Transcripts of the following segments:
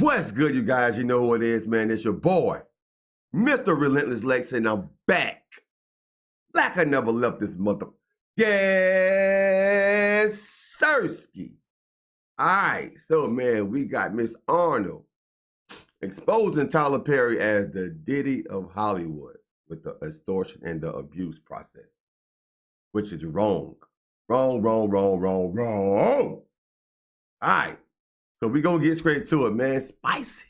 What's good, you guys? You know who it is, man. It's your boy, Mr. Relentless Lex, and I'm back. Like I never left this mother. Yes, Sirski. All right, so, man, we got Miss Arnold exposing Tyler Perry as the Diddy of Hollywood with the extortion and the abuse process, which is wrong. Wrong. All right. So we gonna get straight to it, man. Spicy.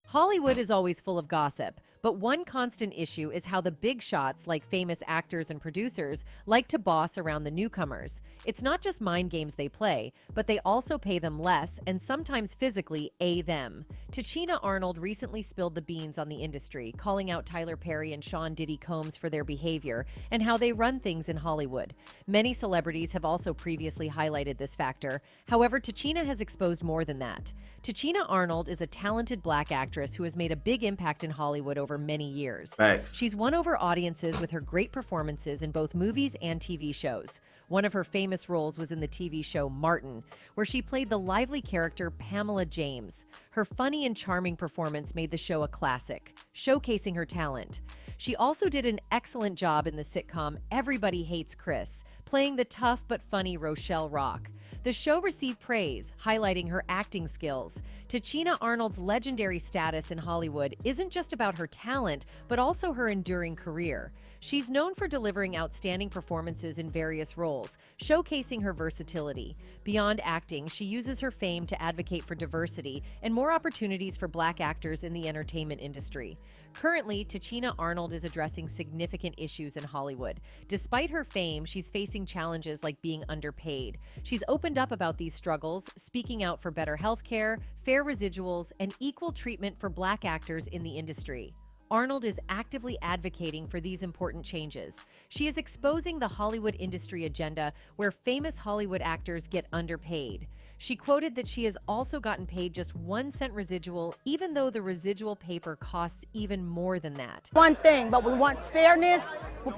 Hollywood is always full of gossip, but one constant issue is how the big shots, like famous actors and producers, like to boss around the newcomers. It's not just mind games they play, but they also pay them less and sometimes physically A them. Tichina Arnold recently spilled the beans on the industry, calling out Tyler Perry and Sean Diddy Combs for their behavior and how they run things in Hollywood. Many celebrities have also previously highlighted this factor. However, Tichina has exposed more than that. Tichina Arnold is a talented black actress who has made a big impact in Hollywood over many years. Thanks. She's won over audiences with her great performances in both movies and TV shows. One of her famous roles was in the TV show Martin, where she played the lively character Pamela James. Her funny and charming performance made the show a classic, showcasing her talent. She also did an excellent job in the sitcom Everybody Hates Chris, playing the tough but funny Rochelle Rock. The show received praise, highlighting her acting skills. Tichina Arnold's legendary status in Hollywood isn't just about her talent, but also her enduring career. She's known for delivering outstanding performances in various roles, showcasing her versatility. Beyond acting, she uses her fame to advocate for diversity and more opportunities for black actors in the entertainment industry. Currently, Tichina Arnold is addressing significant issues in Hollywood. Despite her fame, she's facing challenges like being underpaid. She's opened up about these struggles, speaking out for better health care, fair residuals, and equal treatment for black actors in the industry. Arnold is actively advocating for these important changes. She is exposing the Hollywood industry agenda where famous Hollywood actors get underpaid. She quoted that she has also gotten paid just 1 cent residual, even though the residual paper costs even more than that. One thing, but we want fairness,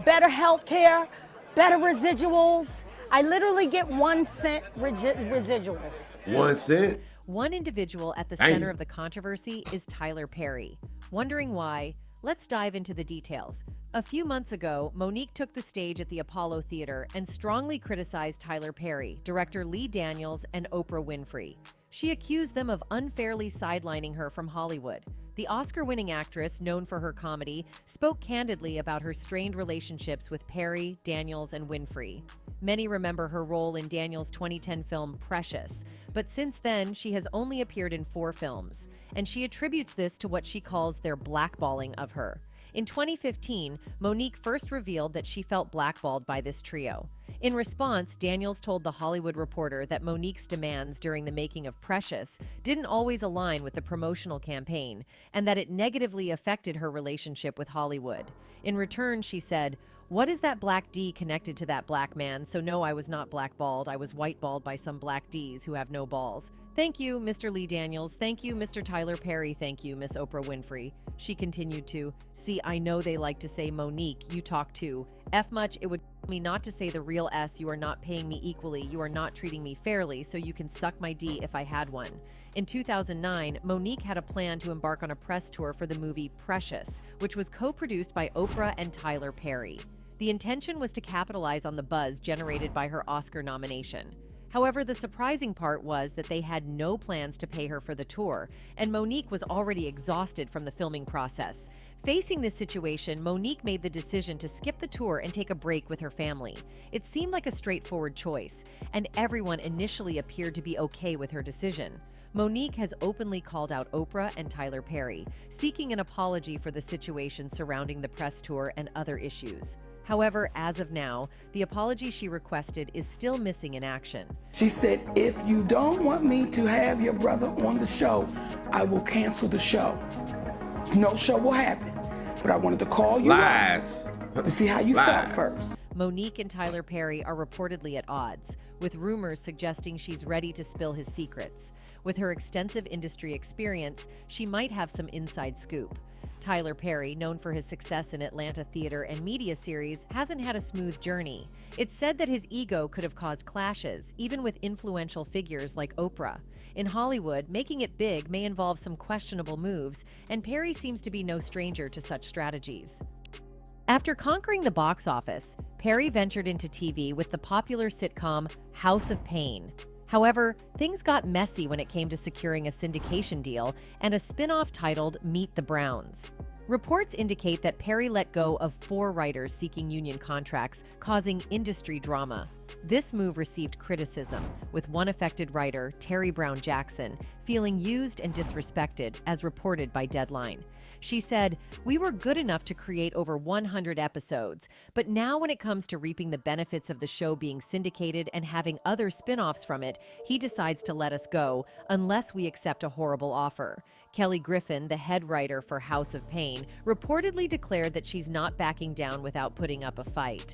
better health care, better residuals. I literally get 1 cent residuals. 1 cent? One individual at the center of the controversy is Tyler Perry. Wondering why? Let's dive into the details. A few months ago, Monique took the stage at the Apollo Theater and strongly criticized Tyler Perry, director Lee Daniels, and Oprah Winfrey. She accused them of unfairly sidelining her from Hollywood. The Oscar-winning actress, known for her comedy, spoke candidly about her strained relationships with Perry, Daniels, and Winfrey. Many remember her role in Daniels' 2010 film Precious, but since then, she has only appeared in 4 films, and she attributes this to what she calls their blackballing of her. In 2015, Monique first revealed that she felt blackballed by this trio. In response, Daniels told The Hollywood Reporter that Monique's demands during the making of Precious didn't always align with the promotional campaign, and that it negatively affected her relationship with Hollywood. In return, she said, "What is that black D connected to that black man? So no, I was not blackballed. I was whiteballed by some black Ds who have no balls. Thank you, Mr. Lee Daniels. Thank you, Mr. Tyler Perry. Thank you, Miss Oprah Winfrey." She continued to, "See, I know they like to say Monique, you talk too. F much, it would me not to say the real S. You are not paying me equally. You are not treating me fairly, so you can suck my D if I had one." In 2009, Monique had a plan to embark on a press tour for the movie Precious, which was co-produced by Oprah and Tyler Perry. The intention was to capitalize on the buzz generated by her Oscar nomination. However, the surprising part was that they had no plans to pay her for the tour, and Monique was already exhausted from the filming process. Facing this situation, Monique made the decision to skip the tour and take a break with her family. It seemed like a straightforward choice, and everyone initially appeared to be okay with her decision. Monique has openly called out Oprah and Tyler Perry, seeking an apology for the situation surrounding the press tour and other issues. However, as of now, the apology she requested is still missing in action. She said, "If you don't want me to have your brother on the show, I will cancel the show. No show will happen. But I wanted to call you up to see how you felt first." Monique and Tyler Perry are reportedly at odds, with rumors suggesting she's ready to spill his secrets. With her extensive industry experience, she might have some inside scoop. Tyler Perry, known for his success in Atlanta theater and media series, hasn't had a smooth journey. It's said that his ego could have caused clashes, even with influential figures like Oprah. In Hollywood, making it big may involve some questionable moves, and Perry seems to be no stranger to such strategies. After conquering the box office, Perry ventured into TV with the popular sitcom House of Pain. However, things got messy when it came to securing a syndication deal and a spin-off titled Meet the Browns. Reports indicate that Perry let go of 4 writers seeking union contracts, causing industry drama. This move received criticism, with one affected writer, Terry Brown Jackson, feeling used and disrespected, as reported by Deadline. She said, "We were good enough to create over 100 episodes, but now when it comes to reaping the benefits of the show being syndicated and having other spin-offs from it, he decides to let us go, unless we accept a horrible offer." Kelly Griffin, the head writer for House of Pain, reportedly declared that she's not backing down without putting up a fight.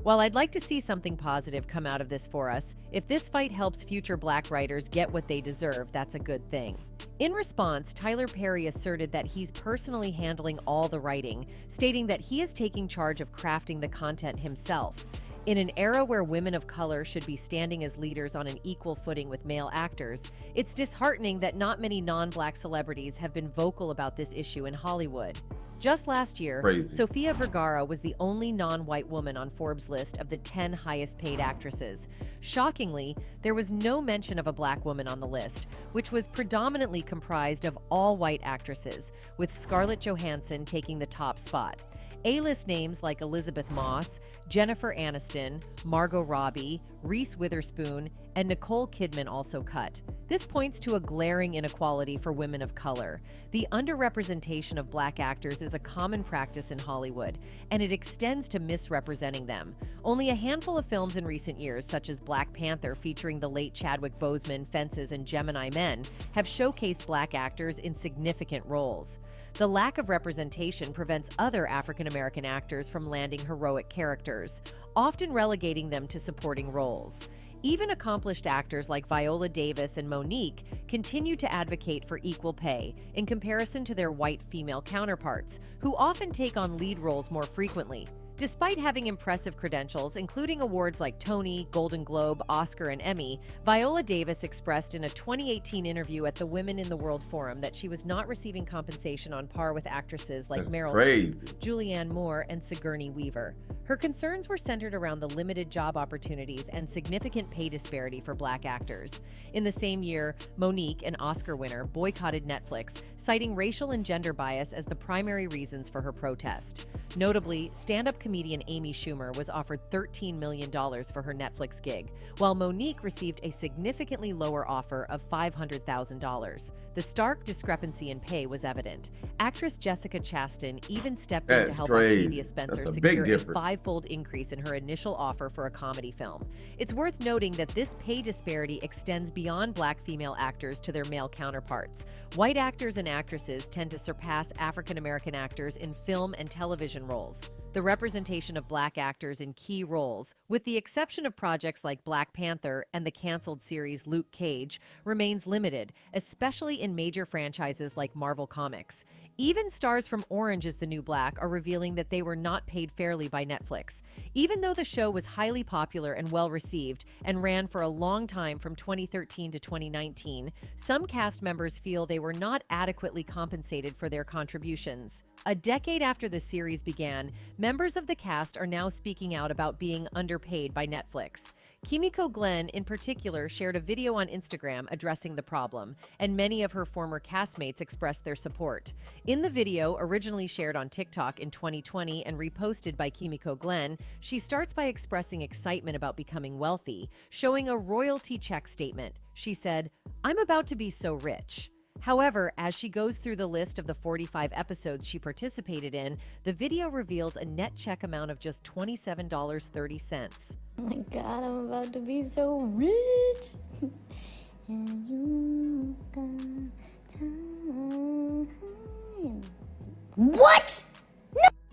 While I'd like to see something positive come out of this for us, if this fight helps future Black writers get what they deserve, that's a good thing. In response, Tyler Perry asserted that he's personally handling all the writing, stating that he is taking charge of crafting the content himself. In an era where women of color should be standing as leaders on an equal footing with male actors, it's disheartening that not many non-Black celebrities have been vocal about this issue in Hollywood. Just last year, Sofia Vergara was the only non-white woman on Forbes' list of the 10 highest-paid actresses. Shockingly, there was no mention of a Black woman on the list, which was predominantly comprised of all white actresses, with Scarlett Johansson taking the top spot. A-list names like Elizabeth Moss, Jennifer Aniston, Margot Robbie, Reese Witherspoon, and Nicole Kidman also cut. This points to a glaring inequality for women of color. The underrepresentation of Black actors is a common practice in Hollywood, and it extends to misrepresenting them. Only a handful of films in recent years, such as Black Panther featuring the late Chadwick Boseman, Fences, and Gemini Men, have showcased Black actors in significant roles. The lack of representation prevents other African American actors from landing heroic characters, often relegating them to supporting roles. Even accomplished actors like Viola Davis and Monique continue to advocate for equal pay in comparison to their white female counterparts, who often take on lead roles more frequently. Despite having impressive credentials, including awards like Tony, Golden Globe, Oscar, and Emmy, Viola Davis expressed in a 2018 interview at the Women in the World Forum that she was not receiving compensation on par with actresses like Meryl Streep, Julianne Moore, and Sigourney Weaver. Her concerns were centered around the limited job opportunities and significant pay disparity for Black actors. In the same year, Monique, an Oscar winner, boycotted Netflix, citing racial and gender bias as the primary reasons for her protest. Notably, stand-up comedian Amy Schumer was offered $13 million for her Netflix gig, while Monique received a significantly lower offer of $500,000. The stark discrepancy in pay was evident. Actress Jessica Chastain even stepped in to help Octavia Spencer secure a five-fold increase in her initial offer for a comedy film. It's worth noting that this pay disparity extends beyond Black female actors to their male counterparts. White actors and actresses tend to surpass African American actors in film and television roles. The representation of Black actors in key roles, with the exception of projects like Black Panther and the canceled series Luke Cage, remains limited, especially in major franchises like Marvel Comics. Even stars from Orange is the New Black are revealing that they were not paid fairly by Netflix. Even though the show was highly popular and well-received and ran for a long time from 2013 to 2019, some cast members feel they were not adequately compensated for their contributions. A decade after the series began, members of the cast are now speaking out about being underpaid by Netflix. Kimiko Glenn, in particular, shared a video on Instagram addressing the problem, and many of her former castmates expressed their support. In the video, originally shared on TikTok in 2020 and reposted by Kimiko Glenn, she starts by expressing excitement about becoming wealthy, showing a royalty check statement. She said, "I'm about to be so rich." However, as she goes through the list of the 45 episodes she participated in, the video reveals a net check amount of just $27.30. Oh my God, I'm about to be so rich. And you got time. What?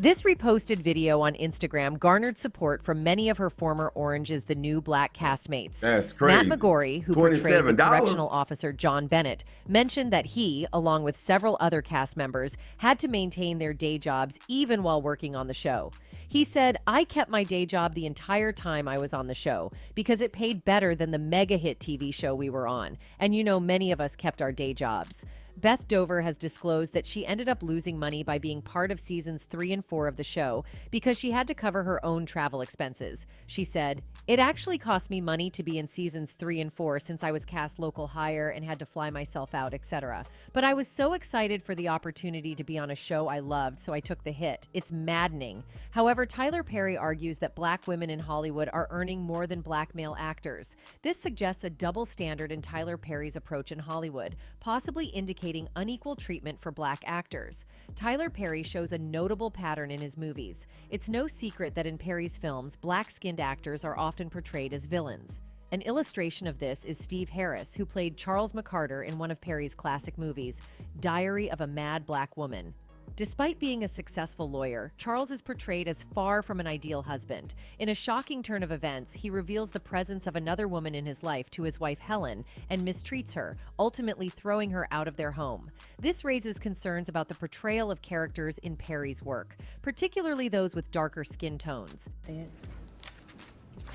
This reposted video on Instagram garnered support from many of her former Orange is the New Black castmates. That's crazy. Matt McGorry, who portrayed the $27. correctional officer John Bennett, mentioned that he, along with several other cast members, had to maintain their day jobs even while working on the show. He said, "I kept my day job the entire time I was on the show because it paid better than the mega hit TV show we were on. And you know, many of us kept our day jobs." Beth Dover has disclosed that she ended up losing money by being part of seasons 3 and 4 of the show because she had to cover her own travel expenses. She said, "It actually cost me money to be in seasons 3 and 4 since I was cast local hire and had to fly myself out, etc. But I was so excited for the opportunity to be on a show I loved, so I took the hit. It's maddening." However, Tyler Perry argues that black women in Hollywood are earning more than black male actors. This suggests a double standard in Tyler Perry's approach in Hollywood, possibly indicating unequal treatment for black actors. Tyler Perry shows a notable pattern in his movies. It's no secret that in Perry's films, black-skinned actors are often portrayed as villains. An illustration of this is Steve Harris, who played Charles McCarter in one of Perry's classic movies, Diary of a Mad Black Woman. Despite being a successful lawyer, Charles is portrayed as far from an ideal husband. In a shocking turn of events, he reveals the presence of another woman in his life to his wife Helen and mistreats her, ultimately throwing her out of their home. This raises concerns about the portrayal of characters in Perry's work, particularly those with darker skin tones. See it?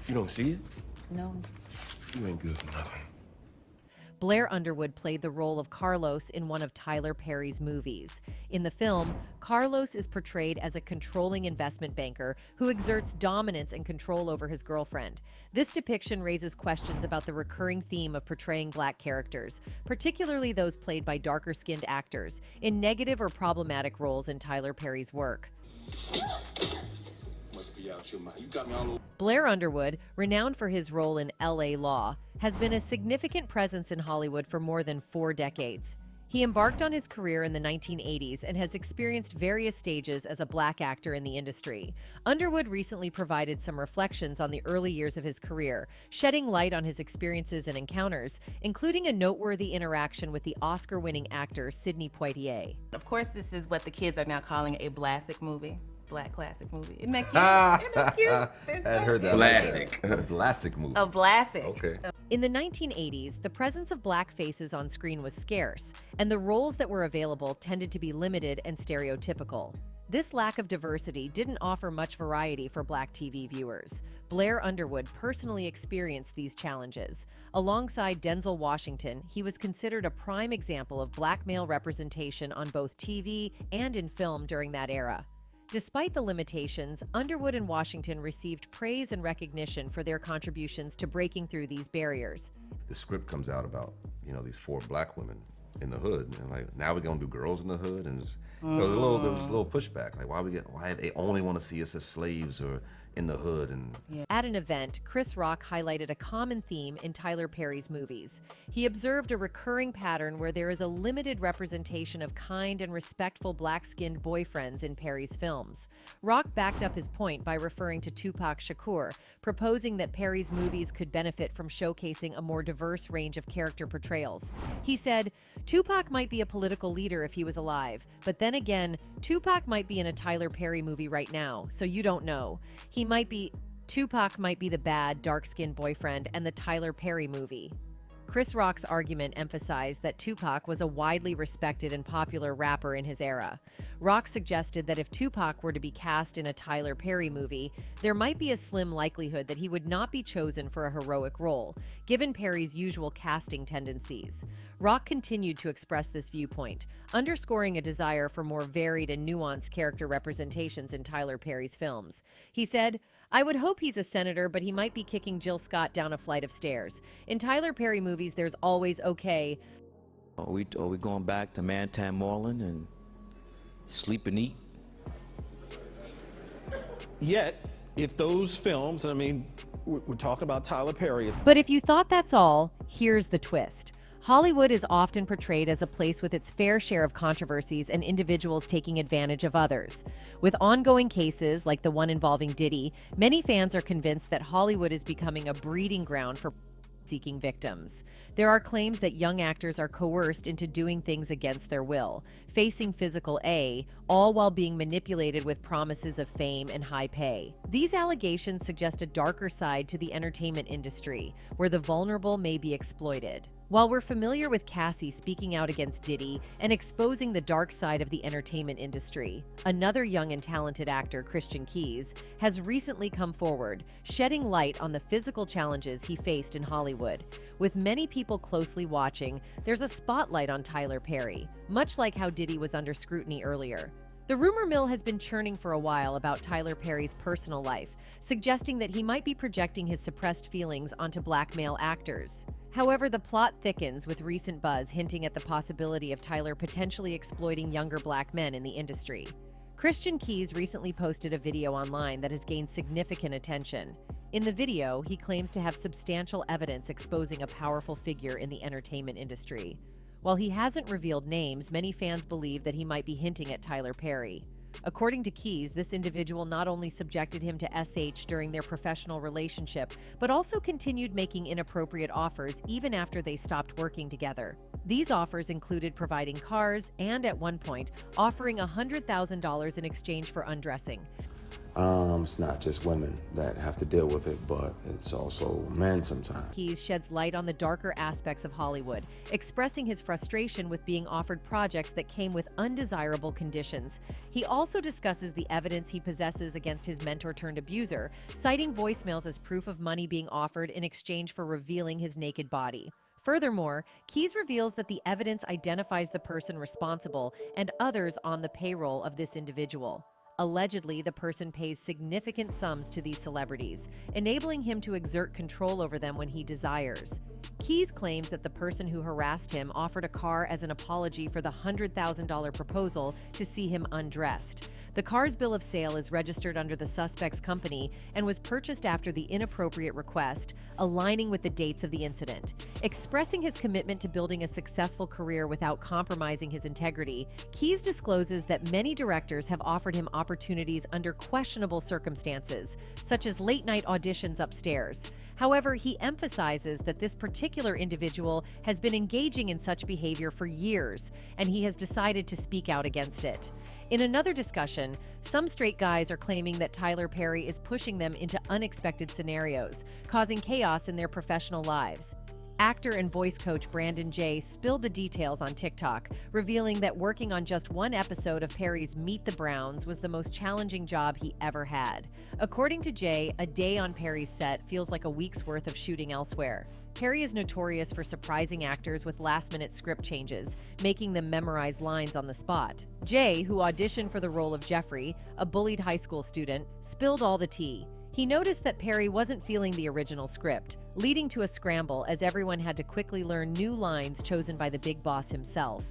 You don't see it? No. You ain't good for nothing. Blair Underwood played the role of Carlos in one of Tyler Perry's movies. In the film, Carlos is portrayed as a controlling investment banker who exerts dominance and control over his girlfriend. This depiction raises questions about the recurring theme of portraying black characters, particularly those played by darker-skinned actors, in negative or problematic roles in Tyler Perry's work. Blair Underwood, renowned for his role in L.A. Law, has been a significant presence in Hollywood for more than 4 decades. He embarked on his career in the 1980s and has experienced various stages as a black actor in the industry. Underwood recently provided some reflections on the early years of his career, shedding light on his experiences and encounters, including a noteworthy interaction with the Oscar-winning actor Sidney Poitier. Of course, this is what the kids are now calling a Black movie. Black classic movie. Isn't that cute? Isn't that cute? I heard that. Classic. A classic movie. A classic. Okay. In the 1980s, the presence of black faces on screen was scarce, and the roles that were available tended to be limited and stereotypical. This lack of diversity didn't offer much variety for black TV viewers. Blair Underwood personally experienced these challenges. Alongside Denzel Washington, he was considered a prime example of black male representation on both TV and in film during that era. Despite the limitations, Underwood and Washington received praise and recognition for their contributions to breaking through these barriers. The script comes out about, these 4 black women in the hood, and like, now we're gonna do girls in the hood, and there was a little pushback, like why they only want to see us as slaves or in the hood. And At an event, Chris Rock highlighted a common theme in Tyler Perry's movies. He observed a recurring pattern where there is a limited representation of kind and respectful black-skinned boyfriends in Perry's films. Rock backed up his point by referring to Tupac Shakur, proposing that Perry's movies could benefit from showcasing a more diverse range of character portrayals. He said, "Tupac might be a political leader if he was alive, but then again, Tupac might be in a Tyler Perry movie right now, so you don't know. Tupac might be the bad, dark-skinned boyfriend and the Tyler Perry movie." Chris Rock's argument emphasized that Tupac was a widely respected and popular rapper in his era. Rock suggested that if Tupac were to be cast in a Tyler Perry movie, there might be a slim likelihood that he would not be chosen for a heroic role, given Perry's usual casting tendencies. Rock continued to express this viewpoint, underscoring a desire for more varied and nuanced character representations in Tyler Perry's films. He said, "I would hope he's a senator, but he might be kicking Jill Scott down a flight of stairs. In Tyler Perry movies, there's always okay." Are we going back to Mantan Moreland and sleep and eat? Yet, if those films, we're talking about Tyler Perry. But if you thought that's all, here's the twist. Hollywood is often portrayed as a place with its fair share of controversies and individuals taking advantage of others. With ongoing cases like the one involving Diddy, many fans are convinced that Hollywood is becoming a breeding ground for seeking victims. There are claims that young actors are coerced into doing things against their will, facing physical all while being manipulated with promises of fame and high pay. These allegations suggest a darker side to the entertainment industry, where the vulnerable may be exploited. While we're familiar with Cassie speaking out against Diddy and exposing the dark side of the entertainment industry, another young and talented actor, Christian Keys, has recently come forward, shedding light on the physical challenges he faced in Hollywood. With many people closely watching, there's a spotlight on Tyler Perry, much like how Diddy was under scrutiny earlier. The rumor mill has been churning for a while about Tyler Perry's personal life, suggesting that he might be projecting his suppressed feelings onto black male actors. However, the plot thickens with recent buzz hinting at the possibility of Tyler potentially exploiting younger black men in the industry. Christian Keys recently posted a video online that has gained significant attention. In the video, he claims to have substantial evidence exposing a powerful figure in the entertainment industry. While he hasn't revealed names, many fans believe that he might be hinting at Tyler Perry. According to Keys, this individual not only subjected him to SH during their professional relationship, but also continued making inappropriate offers even after they stopped working together. These offers included providing cars and, at one point, offering $100,000 in exchange for undressing. It's not just women that have to deal with it, but it's also men sometimes. Keys sheds light on the darker aspects of Hollywood, expressing his frustration with being offered projects that came with undesirable conditions. He also discusses the evidence he possesses against his mentor-turned-abuser, citing voicemails as proof of money being offered in exchange for revealing his naked body. Furthermore, Keys reveals that the evidence identifies the person responsible and others on the payroll of this individual. Allegedly, the person pays significant sums to these celebrities, enabling him to exert control over them when he desires. Keys claims that the person who harassed him offered a car as an apology for the $100,000 proposal to see him undressed. The car's bill of sale is registered under the suspect's company and was purchased after the inappropriate request, aligning with the dates of the incident. Expressing his commitment to building a successful career without compromising his integrity, Keys discloses that many directors have offered him opportunities under questionable circumstances, such as late-night auditions upstairs. However, he emphasizes that this particular individual has been engaging in such behavior for years, and he has decided to speak out against it. In another discussion, some straight guys are claiming that Tyler Perry is pushing them into unexpected scenarios, causing chaos in their professional lives. Actor and voice coach Brandon Jay spilled the details on TikTok, revealing that working on just one episode of Perry's Meet the Browns was the most challenging job he ever had. According to Jay, a day on Perry's set feels like a week's worth of shooting elsewhere. Perry is notorious for surprising actors with last-minute script changes, making them memorize lines on the spot. Jay, who auditioned for the role of Jeffrey, a bullied high school student, spilled all the tea. He noticed that Perry wasn't feeling the original script, leading to a scramble as everyone had to quickly learn new lines chosen by the big boss himself.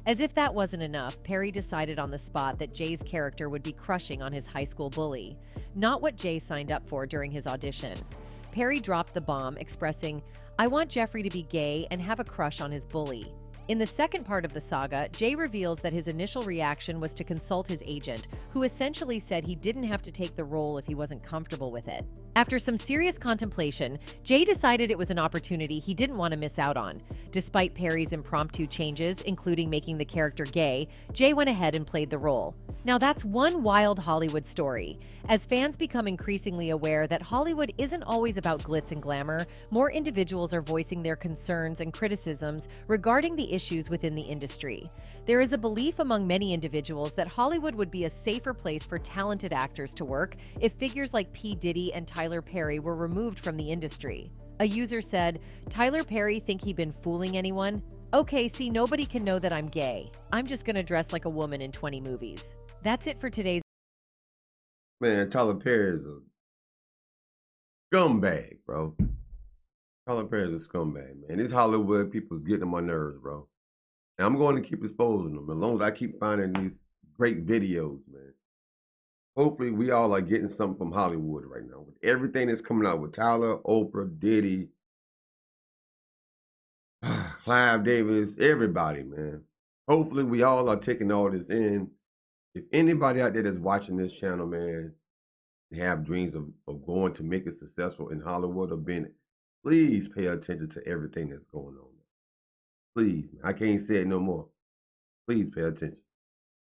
As if that wasn't enough, Perry decided on the spot that Jay's character would be crushing on his high school bully, not what Jay signed up for during his audition. Perry dropped the bomb, expressing, "I want Jeffrey to be gay and have a crush on his bully." In the second part of the saga, Jay reveals that his initial reaction was to consult his agent, who essentially said he didn't have to take the role if he wasn't comfortable with it. After some serious contemplation, Jay decided it was an opportunity he didn't want to miss out on. Despite Perry's impromptu changes, including making the character gay, Jay went ahead and played the role. Now that's one wild Hollywood story. As fans become increasingly aware that Hollywood isn't always about glitz and glamour, more individuals are voicing their concerns and criticisms regarding the issues within the industry. There is a belief among many individuals that Hollywood would be a safer place for talented actors to work if figures like P. Diddy and Tyler Perry were removed from the industry. A user said, "Tyler Perry think he been fooling anyone? Okay, see, nobody can know that I'm gay. I'm just gonna dress like a woman in 20 movies." That's it for today's. Man, Tyler Perry is a scumbag, bro. Tyler Perry is a scumbag, man. These Hollywood people's getting on my nerves, bro. And I'm going to keep exposing them as long as I keep finding these great videos, man. Hopefully, we all are getting something from Hollywood right now. With everything that's coming out with Tyler, Oprah, Diddy, Clive Davis, everybody, man. Hopefully, we all are taking all this in. If anybody out there that's watching this channel, man, they have dreams of going to make it successful in Hollywood or being Please pay attention to everything that's going on. Please. I can't say it no more. Please pay attention.